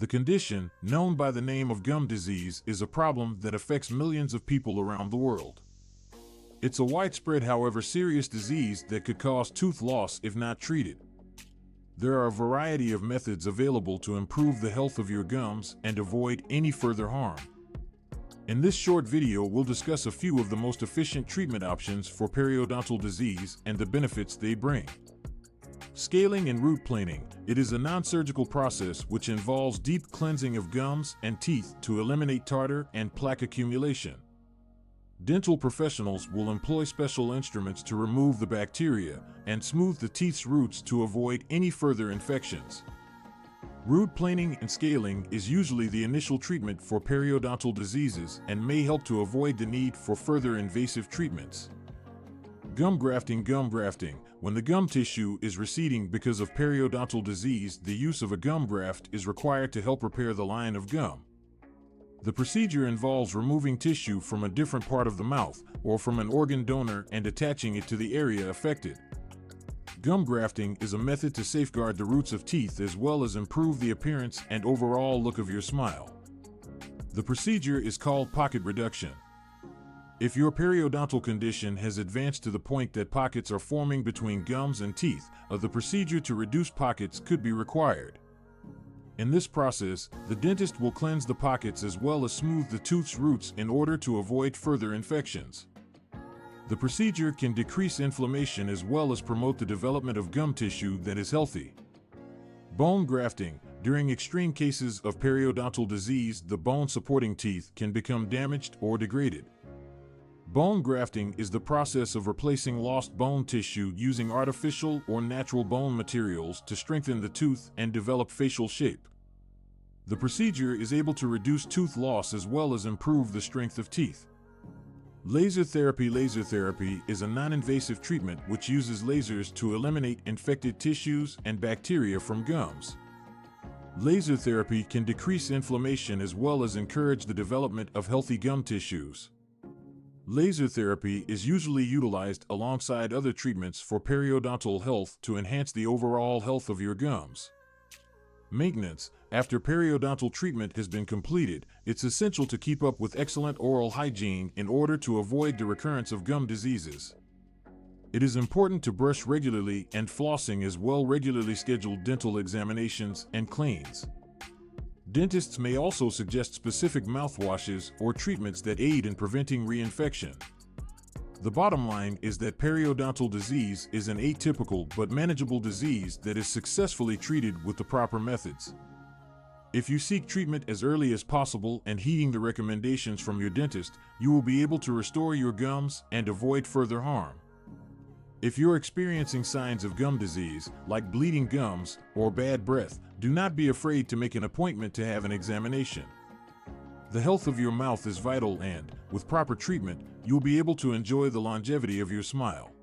The condition, known by the name of gum disease, is a problem that affects millions of people around the world. It's a widespread, however serious disease that could cause tooth loss if not treated. There are a variety of methods available to improve the health of your gums and avoid any further harm. In this short video, we'll discuss a few of the most efficient treatment options for periodontal disease and the benefits they bring. Scaling and root planing. It is a non-surgical process which involves deep cleansing of gums and teeth to eliminate tartar and plaque accumulation. Dental professionals will employ special instruments to remove the bacteria and smooth the teeth's roots to avoid any further infections. Root planing and scaling is usually the initial treatment for periodontal diseases and may help to avoid the need for further invasive treatments. Gum grafting. When the gum tissue is receding because of periodontal disease, the use of a gum graft is required to help repair the line of gum. The procedure involves removing tissue from a different part of the mouth or from an organ donor and attaching it to the area affected. Gum grafting is a method to safeguard the roots of teeth as well as improve the appearance and overall look of your smile. The procedure is called pocket reduction. If your periodontal condition has advanced to the point that pockets are forming between gums and teeth, the procedure to reduce pockets could be required. In this process, the dentist will cleanse the pockets as well as smooth the tooth's roots in order to avoid further infections. The procedure can decrease inflammation as well as promote the development of gum tissue that is healthy. Bone grafting. During extreme cases of periodontal disease, the bone supporting teeth can become damaged or degraded. Bone grafting is the process of replacing lost bone tissue using artificial or natural bone materials to strengthen the tooth and develop facial shape. The procedure is able to reduce tooth loss as well as improve the strength of teeth. Laser therapy. Laser therapy is a non-invasive treatment which uses lasers to eliminate infected tissues and bacteria from gums. Laser therapy can decrease inflammation as well as encourage the development of healthy gum tissues. Laser therapy is usually utilized alongside other treatments for periodontal health to enhance the overall health of your gums. Maintenance. After periodontal treatment has been completed, it's essential to keep up with excellent oral hygiene in order to avoid the recurrence of gum diseases. It is important to brush regularly and flossing as well. Regularly scheduled dental examinations and cleans. Dentists may also suggest specific mouthwashes or treatments that aid in preventing reinfection. The bottom line is that periodontal disease is an atypical but manageable disease that is successfully treated with the proper methods. If you seek treatment as early as possible and heeding the recommendations from your dentist, you will be able to restore your gums and avoid further harm. If you're experiencing signs of gum disease, like bleeding gums or bad breath, do not be afraid to make an appointment to have an examination. The health of your mouth is vital and, with proper treatment, you'll be able to enjoy the longevity of your smile.